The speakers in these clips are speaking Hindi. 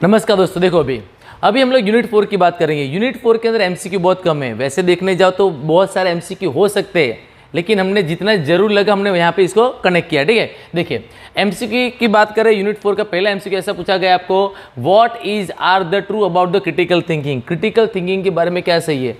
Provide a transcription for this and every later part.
नमस्कार दोस्तों, देखो अभी हम लोग यूनिट 4 की बात करेंगे। यूनिट 4 के अंदर एमसीक्यू बहुत कम है। वैसे देखने जाओ तो बहुत सारे एमसीक्यू हो सकते हैं, लेकिन हमने जितना जरूर लगा हमने यहाँ पे इसको कनेक्ट किया। ठीक है, देखिए एमसीक्यू की बात करें, यूनिट 4 का पहला एमसीक्यू ऐसा पूछा गया आपको, what is are the true about the critical thinking. Critical thinking के बारे में क्या सही है?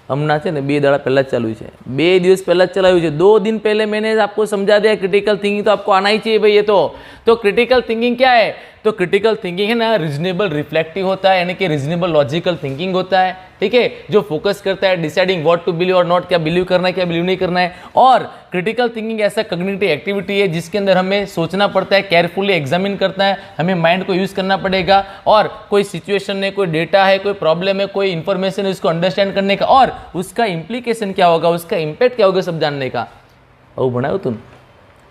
હમણાં છે ને 2 દાડા પહેલાં જ ચાલુ છે, 2 દિવસ પહેલાં જ ચલાવ્યું છે। 2 दिन पहले मैंने आपको समझा दिया क्रिटिकल थिंकिंग तो आपको आना ही चाहिए भाई। ये तो क्रिटिकल थिंकिंग क्या है? तो क्रिटिकल थिंकिंग है ना, रीजनेबल रिफ्लेक्टिव होता है, यानी कि रीजनेबल लॉजिकल थिंकिंग होता है। ठीक है, जो फोकस करता है डिसाइडिंग व्हाट टू बिलीव और नॉट, क्या बिलीव करना है क्या बिलीव नहीं करना है। और क्रिटिकल थिंकिंग ऐसा कॉग्निटिव एक्टिविटी है जिसके अंदर हमें सोचना पड़ता है, केयरफुली एग्जामिन करना है, हमें माइंड को यूज करना पड़ेगा। और कोई सिचुएशन है, कोई डेटा है, कोई प्रॉब्लम है, कोई इंफॉर्मेशन है, उसको अंडरस्टैंड करने का और उसका इंप्लीकेशन क्या होगा, उसका इंपैक्ट क्या होगा, सब जानने का। वो बनाओ तुम,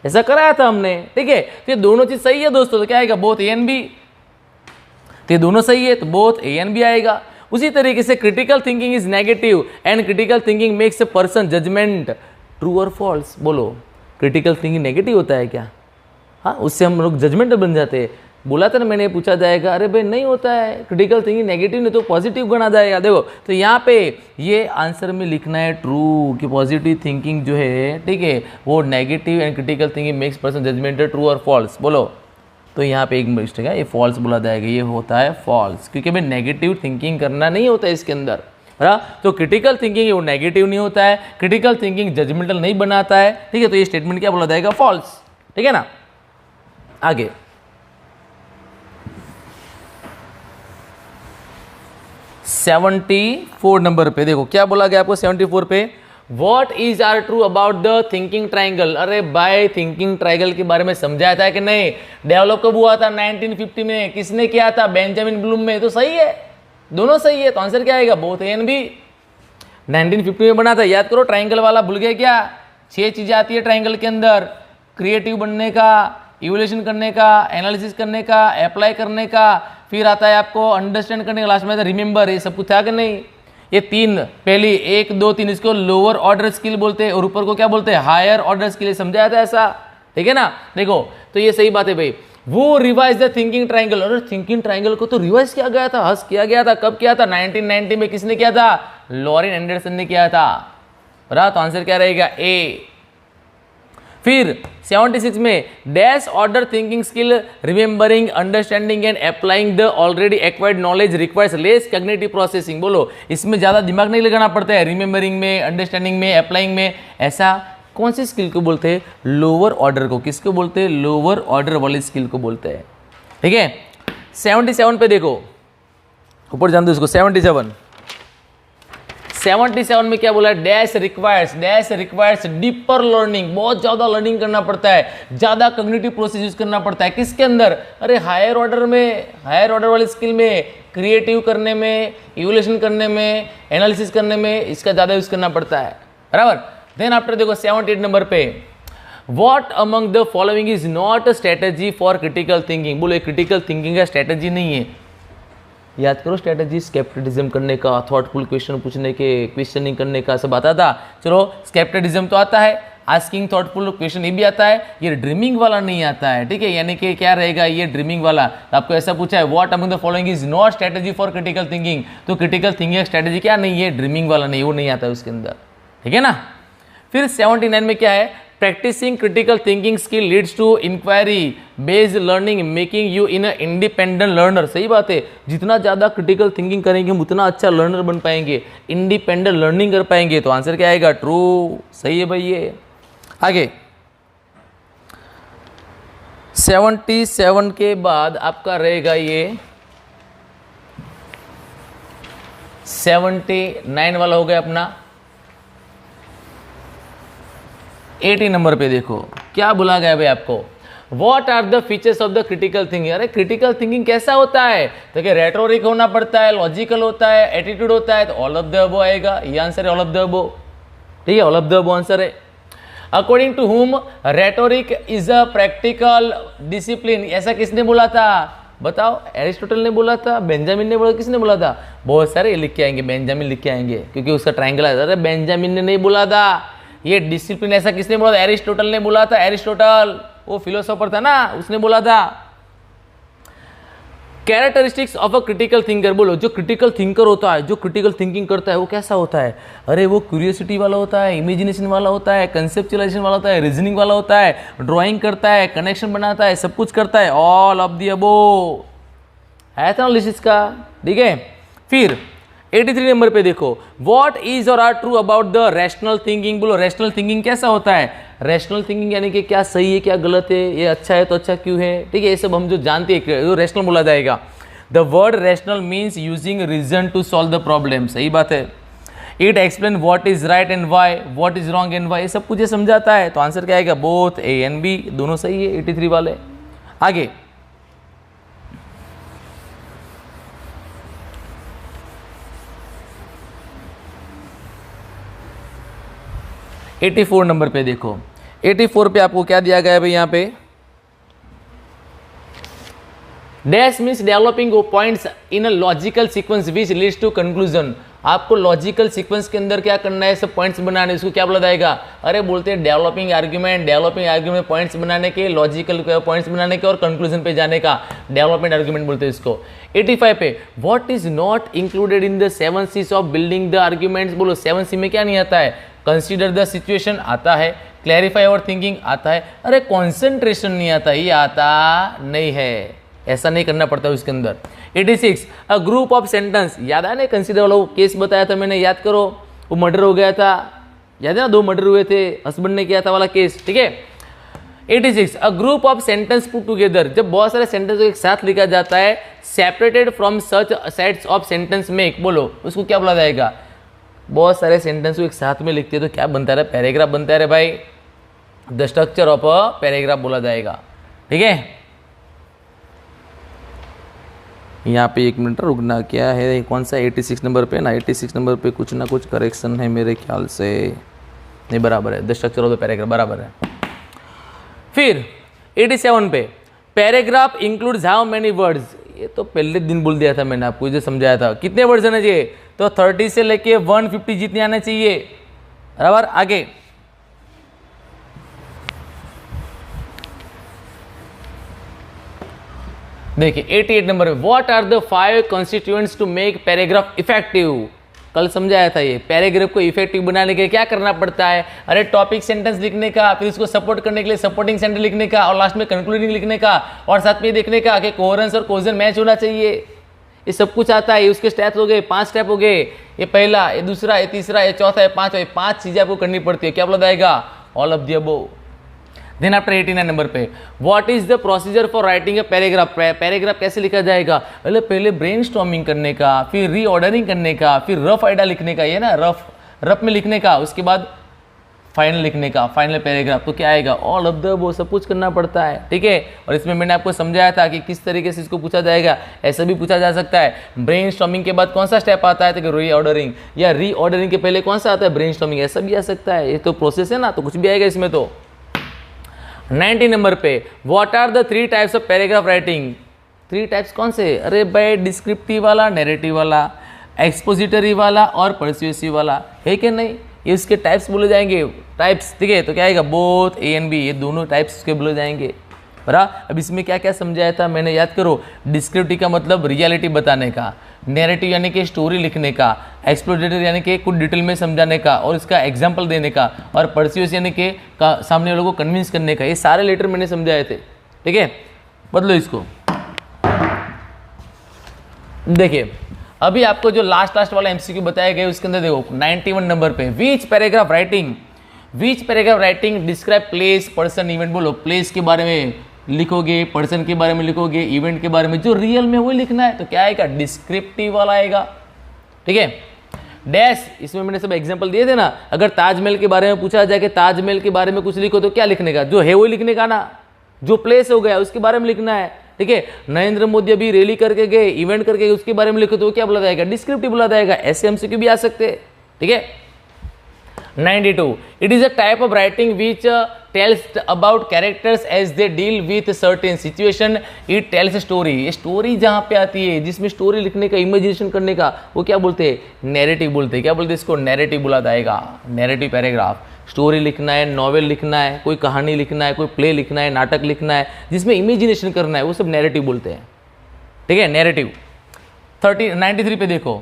ऐसा कराया था हमने। ठीक है, तो ये दोनों चीज सही है दोस्तों, तो क्या आएगा? Both A and B. तो ये दोनों सही है तो बोथ ए एंड बी आएगा। उसी तरीके से critical thinking is negative and critical thinking makes a person judgement true और फॉल्स। बोलो, क्रिटिकल थिंकिंग नेगेटिव होता है क्या? हाँ, उससे हम लोग जजमेंट बन जाते हैं। बोला था ना मैंने, पूछा जाएगा, अरे भाई नहीं होता है, क्रिटिकल थिंकिंग नेगेटिव नहीं तो पॉजिटिव गणा जाएगा। देखो तो यहाँ पे ये आंसर में लिखना है ट्रू, कि पॉजिटिव थिंकिंग जो है, ठीक है, वो negative and critical thinking makes person judgement true और फॉल्स। बोलो, तो यहाँ पे एक मिस्टेक है, ये फॉल्स बोला जाएगा, ये होता है फॉल्स, क्योंकि भाई नेगेटिव थिंकिंग करना नहीं होता है इसके अंदर। तो क्रिटिकल थिंकिंग वो नेगेटिव नहीं होता है, क्रिटिकल थिंकिंग जजमेंटल नहीं बनाता है। ठीक है, तो ये स्टेटमेंट क्या बोला जाएगा? फॉल्स। ठीक है ना, आगे 74 नंबर पे देखो क्या बोला गया आपको 74 पे, What is are true about the thinking triangle। अरे भाई, थिंकिंग ट्रायंगल के बारे में समझाया था कि नहीं? डेवलप कब हुआ था? 1950 में। किसने किया था? बेंजामिन ब्लूम में। तो सही है, दोनों सही है, तो आंसर क्या आएगा? Both A and B. 1950 में बना था, याद करो। ट्रायंगल वाला भूल गए क्या? 6 चीजें आती है ट्रायंगल के अंदर, क्रिएटिव बनने का, इवोल्यूशन करने का, एनालिसिस करने का, अप्लाई करने का, फिर आता है आपको अंडरस्टैंड करने का, लास्ट में आता है रिमेंबर। ये सब कुछ था कि नहीं? ये 3 पहली 1 2 3 इसको लोअर ऑर्डर स्किल बोलते हैं और ऊपर को क्या बोलते हैं? Higher order skill. समझाया था ऐसा, ठीक है ना? देखो तो ये सही बात है भाई। वो रिवाइज द थिंकिंग ट्रायंगल, और थिंकिंग ट्रायंगल को तो रिवाइज किया गया था, हस किया गया था। कब किया था? 1990 में। किसने किया था? लॉरेन एंडरसन ने किया था। बराबर, तो आंसर क्या रहेगा? ए। फिर 76 में dash order thinking skill remembering understanding and applying the already acquired knowledge requires less cognitive processing. बोलो, इसमें ज्यादा दिमाग नहीं लगाना पड़ता है, रिमेंबरिंग में, अंडरस्टैंडिंग में, अप्लाइंग में। ऐसा कौन सी स्किल को बोलते हैं? लोअर ऑर्डर को। किसको बोलते हैं? लोअर ऑर्डर वाली स्किल को बोलते हैं। ठीक है, 77 पे देखो, ऊपर जान दो इसको। 77 में क्या बोला? Dash requires deeper learning. बहुत ज्यादा लर्निंग करना पड़ता है, ज्यादा कॉग्निटिव प्रोसेस यूज करना पड़ता है। किसके अंदर? अरे हायर ऑर्डर में, हायर ऑर्डर वाली स्किल में, क्रिएटिव करने में, इवोल्यूशन करने में, एनालिसिस करने में, इसका ज्यादा यूज करना पड़ता है। बराबर। देन आफ्टर देखो 78 नंबर पे, what among the following is not a strategy for critical thinking. बोलो, क्रिटिकल थिंकिंग का स्ट्रेटेजी नहीं है। याद करो, स्ट्रेटेजी स्केप्टिसिज्म करने का, थॉटफुल क्वेश्चन पूछने के, क्वेश्चनिंग करने का सब आता था। चलो, स्केप्टिसिज्म तो आता है, आस्किंग थॉटफुल क्वेश्चन ये भी आता है, ये ड्रीमिंग वाला नहीं आता है। ठीक है, यानी कि क्या रहेगा? ये ड्रीमिंग वाला। तो आपको ऐसा पूछा है, what among the following is not strategy for critical thinking. तो क्रिटिकल थिंकिंग स्ट्रेटेजी क्या नहीं है? ड्रीमिंग वाला नहीं, वो नहीं आता है उसके अंदर। ठीक है ना। फिर 79 में क्या है? Practising critical thinking skill leads to inquiry based learning making you in independent learner. सही बात है, जितना ज्यादा क्रिटिकल थिंकिंग करेंगे हम उतना अच्छा लर्नर बन पाएंगे, इंडिपेंडेंट लर्निंग कर पाएंगे। तो आंसर क्या आएगा? ट्रू। सही है भाई ये। आगे 77 के बाद आपका रहेगा ये 79 वाला हो गया अपना। 80 नंबर पे देखो क्या बोला गया भाई आपको, what are the features of the critical thinking. अरे क्रिटिकल थिंकिंग कैसा होता है? तो क्या रेटोरिक होना पड़ता है, लॉजिकल होता है, एटीट्यूड होता है? तो ऑल ऑफ द अबव आएगा, ये आंसर है ऑल ऑफ द अबव। ठीक है, all of the above answer है। According to whom rhetoric is a practical discipline. ऐसा किसने बोला था? बताओ, एरिस्टोटल ने बोला था, बेंजामिन ने बोला, किसने बोला था? बहुत सारे लिख के आएंगे, बेंजामिन लिख के आएंगे क्योंकि उसका ट्रायंगल है। अरे बेंजामिन ने नहीं बोला था ये डिसिप्लिन। ऐसा किसने बोला था? एरिस्टोटल ने बोला था। एरिस्टोटल वो फिलोसोफर था ना, उसने बोला था। Characteristics of a critical thinker, बोलो जो क्रिटिकल थिंकर होता है, जो क्रिटिकल थिंकिंग करता है वो कैसा होता है? अरे वो क्यूरियोसिटी वाला होता है, इमेजिनेशन वाला होता है, कंसेप्चुअलाइजेशन वाला होता है, रीजनिंग वाला होता है, ड्राइंग करता है, कनेक्शन बनाता है, सब कुछ करता है, ऑल ऑफ द अबोव है था लिस्ट इसका, ठीक है। फिर 83 नंबर पे देखो, व्हाट इज और are true about the rational thinking, बोलो रैशनल थिंकिंग कैसा होता है? रैशनल थिंकिंग यानी कि क्या सही है क्या गलत है, ये अच्छा है तो अच्छा क्यों है, ठीक है, ये सब हम जो जानते हैं जो रैशनल बोला जाएगा। The word rational means using reason to solve the problem, सही बात है। It explain what is right and why, what is wrong and why, ये सब कुछ ये समझाता है। तो आंसर क्या आएगा? बोथ ए एंड बी, दोनों सही है 83 वाले। आगे 84 नंबर पे देखो, 84 पे आपको क्या दिया गया है भाई? यहाँ पे dash means developing points in a logical sequence which leads to conclusion. आपको लॉजिकल सीक्वेंस के अंदर क्या करना है? सब पॉइंट्स बनाने, इसको क्या बोला जाएगा? अरे बोलते हैं developing argument, developing argument points बनाने के, लॉजिकल पॉइंट्स बनाने के और कंक्लूजन पे जाने का डेवलपमेंट आर्ग्यूमेंट बोलते हैं इसको। 85 पे what is not included in the 7 C's of building the arguments, बोलो 7 C में क्या नहीं आता है? कंसीडर द सिचुएशन आता है, क्लैरिफाई और थिंकिंग आता है, अरे कॉन्सेंट्रेशन नहीं आता, ये आता नहीं है, ऐसा नहीं करना पड़ता है उसके अंदर। 86 अ ग्रुप ऑफ सेंटेंस, याद है ना कंसीडर वाला केस बताया था मैंने, याद करो, वो मर्डर हो गया था, याद है ना, 2 मर्डर हुए थे, हस्बैंड ने किया था वाला केस, ठीक है। 86 a group of sentence put together, जब बहुत सारे सेंटेंस एक साथ लिखा जाता है, separated from such sets of sentence make, बोलो उसको क्या बोला जाएगा? बहुत सारे सेंटेंस को एक साथ में लिखते हैं तो क्या बनता है? पैराग्राफ बनता है रे भाई, the structure of a paragraph बोला जाएगा, ठीक है। यहाँ पे 1 मिनट रुकना, क्या है कौन सा 86 नंबर पे ना, 86 नंबर पे कुछ ना कुछ करेक्शन है मेरे ख्याल से, नहीं बराबर है, the structure of the paragraph बराबर है। फिर 87 पे paragraph includes how many words, ये तो पहले दिन बोल दिया था मैंने आपको, जो समझाया था, कितने वर्ड्स आने चाहिए? तो 30 से लेके 150 जितने आने चाहिए, बराबर। आगे देखिए 88 नंबर में, what are the 5 constituents to make paragraph effective, कल समझाया था ये, पैराग्राफ को इफेक्टिव बनाने के लिए क्या करना पड़ता है? अरे टॉपिक सेंटेंस लिखने का, फिर इसको सपोर्ट करने के लिए सपोर्टिंग सेंटेंस लिखने का, और लास्ट में कंक्लूडिंग लिखने का, और साथ में देखने का कि कोहेरेंस और कोहेजन मैच होना चाहिए, ये सब कुछ आता है। उसके स्टेप्स हो गए, 5 स्टेप हो गए, ये पहला, ये दूसरा, ये तीसरा, ये चौथा, ये पांचवा, ये 5 चीजें आपको करनी पड़ती है, क्या बोला जाएगा? All of the above. Then after 89 number पे, what is the procedure for writing a paragraph, paragraph कैसे लिखा जाएगा? पहले ब्रेनस्टॉर्मिंग करने का, फिर रीऑर्डरिंग करने का, फिर रफ आइडिया लिखने का, ये ना रफ में लिखने का, उसके बाद फाइनल लिखने का, फाइनल पैराग्राफ। तो क्या आएगा? ऑल ऑफ द वो सब कुछ करना पड़ता है, ठीक है। और इसमें मैंने आपको समझाया था कि किस तरीके से इसको पूछा जाएगा, ऐसा भी पूछा जा सकता है। ब्रेनस्टॉर्मिंग के बाद कौन सा स्टेप आता है? तो रीऑर्डरिंग, या रीऑर्डरिंग के पहले कौन सा आता है? ब्रेनस्टॉर्मिंग, ऐसा भी आ सकता है, ये तो प्रोसेस है ना, तो कुछ भी आएगा इसमें। तो 90 नंबर पे, what are the 3 types of paragraph writing, 3 types कौन से? अरे भाई डिस्क्रिप्टिव वाला, नैरेटिव वाला, एक्सपोजिटरी वाला और पर्सुएसिव वाला, है कि नहीं? ये इसके टाइप्स बोले जाएंगे, टाइप्स, ठीक है। तो क्या आएगा? बोथ ए एंड बी, ये दोनों टाइप्स के बोले जाएंगे, बराबर। अब इसमें क्या क्या समझाया था मैंने, याद करो। डिस्क्रिप्टिव का मतलब रियलिटी बताने का, नैरेटिव यानी कि स्टोरी लिखने का, एक्सप्लोरेटरी यानी कि कुछ डिटेल में समझाने का और इसका एग्जाम्पल देने का, और परस्यूएस यानी कि सामने वालों को कन्विंस करने का। ये सारे लेटर मैंने समझाए थे, ठीक है। बदलो इसको। देखिए अभी आपको जो लास्ट वाला एमसीक्यू बताया गया उसके अंदर देखो 91 नंबर पे, which paragraph writing describe place, person, event. बोलो प्लेस के बारे में लिखोगे, पर्सन के बारे में लिखोगे, इवेंट के बारे में, जो रियल में वो लिखना है, तो क्या आएगा? डिस्क्रिप्टिव वाला आएगा, ठीक है। डैश, इसमें मैंने सब एग्जांपल दिए थे ना। अगर ताजमहल के बारे में पूछा जाए कि ताजमहल के बारे में कुछ लिखो, तो क्या लिखने का? जो है वो लिखने का ना, जो प्लेस हो गया उसके बारे में लिखना है, ठीक है। नरेंद्र मोदी अभी रैली करके गए, इवेंट करके गए, उसके बारे में लिखो तो क्या बोला जाएगा? डिस्क्रिप्टिव बोला जाएगा। ऐसे एमसीक्यू भी आ सकते हैं, ठीक है। 92, it is a type of writing which tells about characters as they deal with certain situation, it tells story. ये स्टोरी जहां पे आती है, जिसमें स्टोरी लिखने का, इमेजिनेशन करने का, वो क्या बोलते हैं? नैरेटिव बोलते हैं। क्या बोलते हैं इसको? नैरेटिव बोला जाएगा। नैरेटिव पैराग्राफ, स्टोरी लिखना है, नॉवेल लिखना है, कोई कहानी लिखना है, कोई प्ले लिखना है, नाटक लिखना है, जिसमें इमेजिनेशन करना है, वो सब नैरेटिव बोलते हैं, ठीक है। नैरेटिव 93 पे देखो,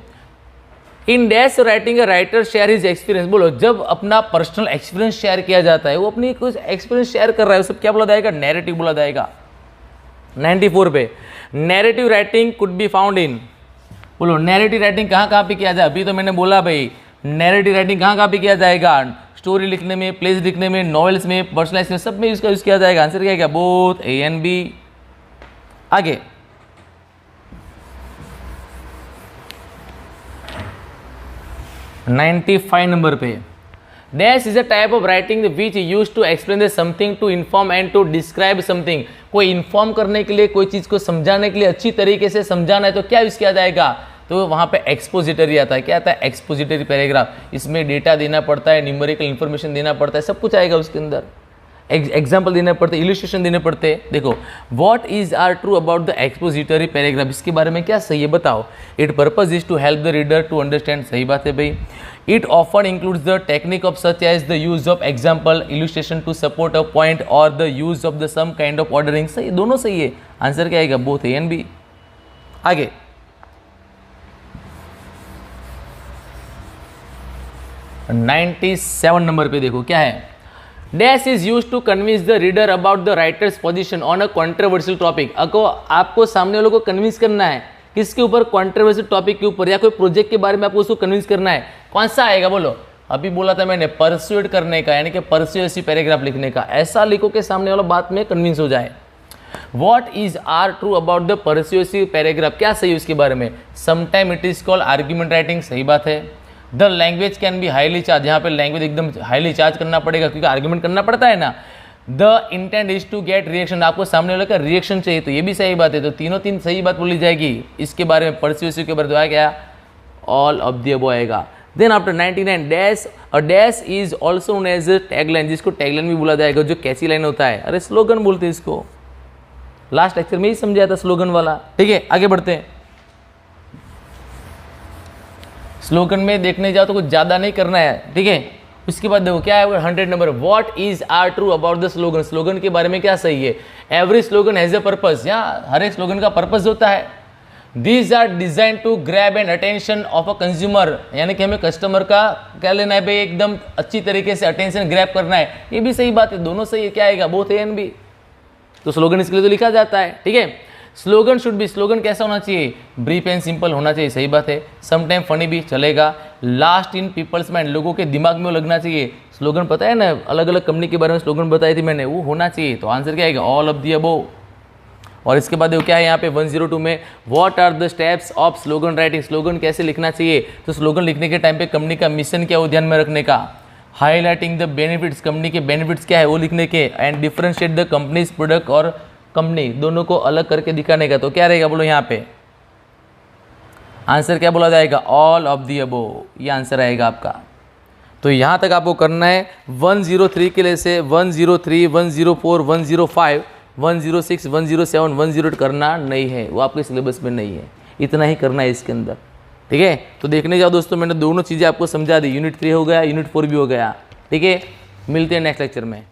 in dash writing writer share his experience. बोलो, जब अपना पर्सनल एक्सपीरियंस शेयर किया जाता है, वो अपनी कुछ एक्सपीरियंस शेयर कर रहा है, सब क्या बोला जाएगा? नैरेटिव बोला जाएगा। 94 पे, narrative writing could be found in. बोलो, नैरेटिव राइटिंग कहाँ पे किया जाए? अभी तो मैंने बोला भाई, नैरेटिव राइटिंग कहाँ पे किया जाएगा? स्टोरी लिखने में, प्लेस लिखने में, नॉवेल्स में, पर्सनलाइज में, सब में इसका यूज किया जाएगा। आंसर क्या है? Both A and B. आगे 95 नंबर पे, dash is a type of writing which use to explain something, to inform and to describe something. कोई इन्फॉर्म करने के लिए, कोई चीज को समझाने के लिए, अच्छी तरीके से समझाना है तो क्या यूज किया जाएगा? तो वहां पे एक्सपोजिटरी आता है। क्या आता है? Expository paragraph. इसमें डेटा देना पड़ता है, न्यूमेरिकल इन्फॉर्मेशन देना पड़ता है, सब कुछ आएगा उसके अंदर। एग्जाम्पल देने पड़ते, इलिस्ट्रेशन देने पड़ते। देखो, what is are true about the expository paragraph, इसके बारे में क्या सही है बताओ? It purpose is to help the reader to understand. सही बात है भाई। It often includes the technique of such as the use of example, illustration to support a point or the use of the some kind of ordering. सही, दोनों सही है। आंसर क्या आएगा? Both A and B. आगे 97 नंबर पे देखो, क्या है? Dash is use to convince the reader about the writer's position on a controversial topic. आपको सामने वालों को कन्विंस करना है किसके ऊपर? कॉन्ट्रोवर्शियल टॉपिक के ऊपर, या कोई प्रोजेक्ट के बारे में आपको उसको कन्विंस करना है। कौन सा आएगा बोलो? अभी बोला था मैंने, परस्यूड करने का, यानी कि परस्यूएसिव पैराग्राफ लिखने का। ऐसा लिखो कि सामने वाला बात में कन्विंस हो जाए। What is are true about the persuasive paragraph? क्या सही है उसके बारे में? Sometime it is called argument writing। सही बात है। The language can be highly charge, यहाँ पे लैंग्वेज एकदम हाईली चार्ज करना पड़ेगा क्योंकि आर्ग्यूमेंट करना पड़ता है ना। The intent is to get reaction, आपको सामने वाले का रिएक्शन चाहिए, तो ये भी सही बात है। तो तीनों तीन सही बात बोली जाएगी इसके बारे में। परस्यूसिव के बारे में क्या? ऑल ऑफ द अबव आएगा। Then after 99, dash, a dash is also known as tagline, जिसको टैगलाइन भी बोला जाएगा, जो कैसी लाइन होता है? अरे स्लोगन बोलते हैं इसको। लास्ट लेक्चर में ही समझाया था स्लोगन वाला। ठीक है, आगे बढ़ते हैं। स्लोगन में देखने जाओ तो कुछ ज़्यादा नहीं करना है। ठीक है, उसके बाद देखो क्या है 100 number, what is are true about the slogan. Slogan के बारे में क्या सही है? Every slogan has a purpose, या हर एक स्लोगन का पर्पस होता है। These are design to grab and attention of a consumer, यानी कि हमें कस्टमर का क्या लेना है भाई, एकदम अच्छी तरीके से अटेंशन ग्रैब करना है। ये भी सही बात है, दोनों सही है। क्या आएगा? Both A and B. तो स्लोगन इसके लिए तो लिखा जाता है। ठीक है, स्लोगन शुड बी, स्लोगन कैसा होना चाहिए? ब्रीफ एंड सिंपल होना चाहिए। सही बात है। समटाइम फनी भी चलेगा। लास्ट इन पीपल्स माइंड, लोगों के दिमाग में वो लगना चाहिए। स्लोगन पता है ना, अलग अलग कंपनी के बारे में स्लोगन बताई थी मैंने, वो होना चाहिए। तो आंसर क्या आएगा? All of the above. और इसके बाद क्या है यहाँ पे 102 में, what are the steps of slogan writing, slogan कैसे लिखना चाहिए? तो स्लोगन लिखने के टाइम पे कंपनी का मिशन क्या है वो ध्यान में रखने का। हाईलाइटिंग द बेनिफिट्स, कंपनी के बेनिफिट्स क्या है वो लिखने के। And differentiate the companies product और कंपनी, दोनों को अलग करके दिखाने का। तो क्या रहेगा बोलो यहाँ पे? आंसर क्या बोला जाएगा? ऑल ऑफ द अबव, ये आंसर आएगा आपका। तो यहाँ तक आपको करना है। 103 के लिए से 103, 104, 105, 106, 107, 108 करना नहीं है, वो आपके सिलेबस में नहीं है। इतना ही करना है इसके अंदर। ठीक है, तो देखने जाओ दोस्तों, मैंने दोनों चीज़ें आपको समझा दी। यूनिट 3 हो गया, यूनिट 4 भी हो गया। ठीक है, मिलते हैं नेक्स्ट लेक्चर में।